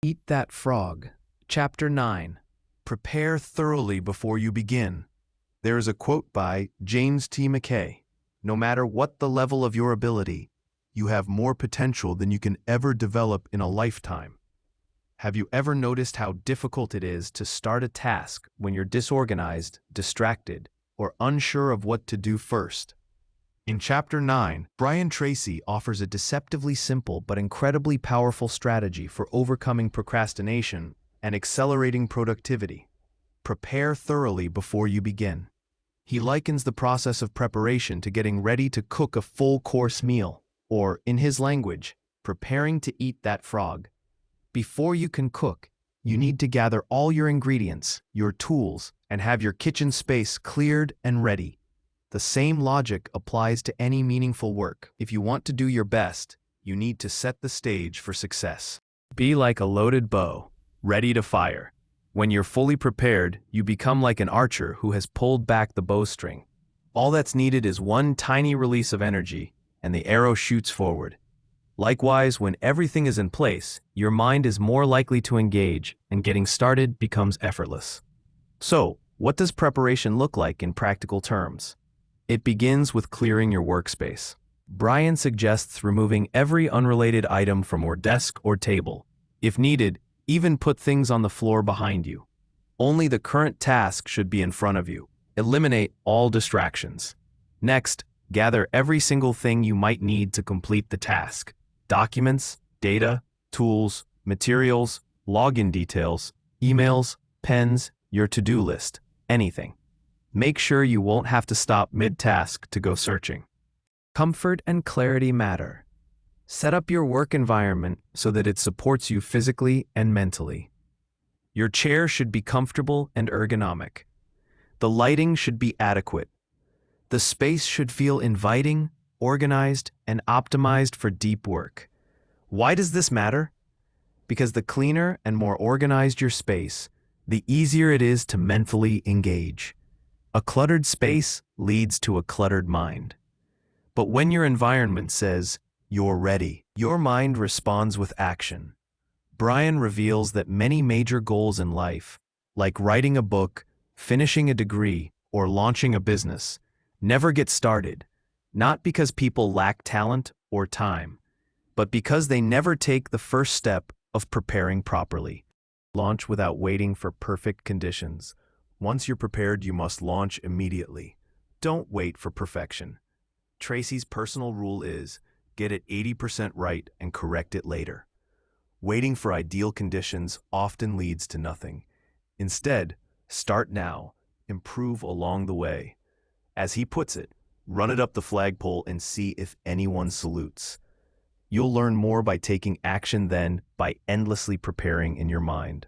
Eat That Frog. Chapter 9. Prepare thoroughly before you begin. There is a quote by James T. McKay. No matter what the level of your ability, you have more potential than you can ever develop in a lifetime. Have you ever noticed how difficult it is to start a task when you're disorganized, distracted, or unsure of what to do first? In Chapter 9, Brian Tracy offers a deceptively simple but incredibly powerful strategy for overcoming procrastination and accelerating productivity. Prepare thoroughly before you begin. He likens the process of preparation to getting ready to cook a full-course meal, or, in his language, preparing to eat that frog. Before you can cook, you need to gather all your ingredients, your tools, and have your kitchen space cleared and ready. The same logic applies to any meaningful work. If you want to do your best, you need to set the stage for success. Be like a loaded bow, ready to fire. When you're fully prepared, you become like an archer who has pulled back the bowstring. All that's needed is one tiny release of energy, and the arrow shoots forward. Likewise, when everything is in place, your mind is more likely to engage, and getting started becomes effortless. So, what does preparation look like in practical terms? It begins with clearing your workspace. Brian suggests removing every unrelated item from your desk or table. If needed, even put things on the floor behind you. Only the current task should be in front of you. Eliminate all distractions. Next, gather every single thing you might need to complete the task. Documents, data, tools, materials, login details, emails, pens, your to-do list, anything. Make sure you won't have to stop mid-task to go searching. Comfort and clarity matter. Set up your work environment so that it supports you physically and mentally. Your chair should be comfortable and ergonomic. The lighting should be adequate. The space should feel inviting, organized, and optimized for deep work. Why does this matter? Because the cleaner and more organized your space, the easier it is to mentally engage. A cluttered space leads to a cluttered mind. But when your environment says, "You're ready," your mind responds with action. Brian reveals that many major goals in life, like writing a book, finishing a degree, or launching a business, never get started, not because people lack talent or time, but because they never take the first step of preparing properly. Launch without waiting for perfect conditions. Once you're prepared, you must launch immediately. Don't wait for perfection. Tracy's personal rule is, get it 80% right and correct it later. Waiting for ideal conditions often leads to nothing. Instead, start now, improve along the way. As he puts it, run it up the flagpole and see if anyone salutes. You'll learn more by taking action than by endlessly preparing in your mind.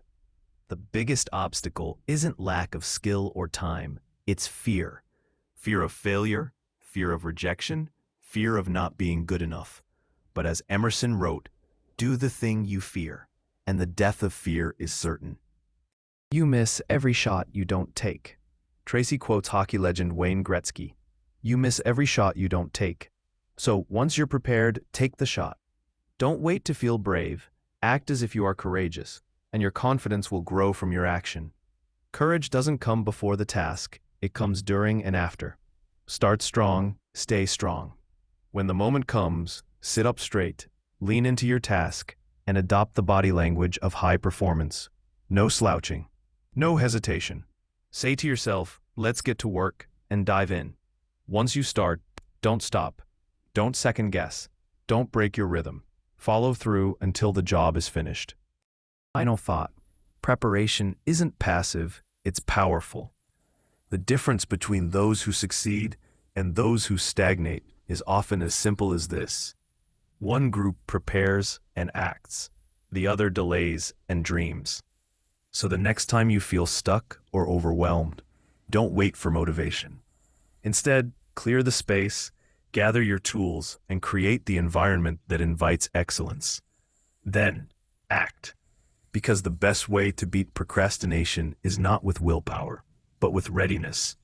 The biggest obstacle isn't lack of skill or time, it's fear. Fear of failure, fear of rejection, fear of not being good enough. But as Emerson wrote, do the thing you fear, and the death of fear is certain. You miss every shot you don't take. Tracy quotes hockey legend Wayne Gretzky. You miss every shot you don't take. So once you're prepared, take the shot. Don't wait to feel brave. Act as if you are courageous, and your confidence will grow from your action. Courage doesn't come before the task, it comes during and after. Start strong, stay strong. When the moment comes, sit up straight, lean into your task, and adopt the body language of high performance. No slouching, no hesitation. Say to yourself, let's get to work, and dive in. Once you start, don't stop. Don't second guess. Don't break your rhythm. Follow through until the job is finished. Final thought. Preparation isn't passive, it's powerful. The difference between those who succeed and those who stagnate is often as simple as this. One group prepares and acts, the other delays and dreams. So the next time you feel stuck or overwhelmed, don't wait for motivation. Instead, clear the space, gather your tools, and create the environment that invites excellence. Then, act. Because the best way to beat procrastination is not with willpower, but with readiness.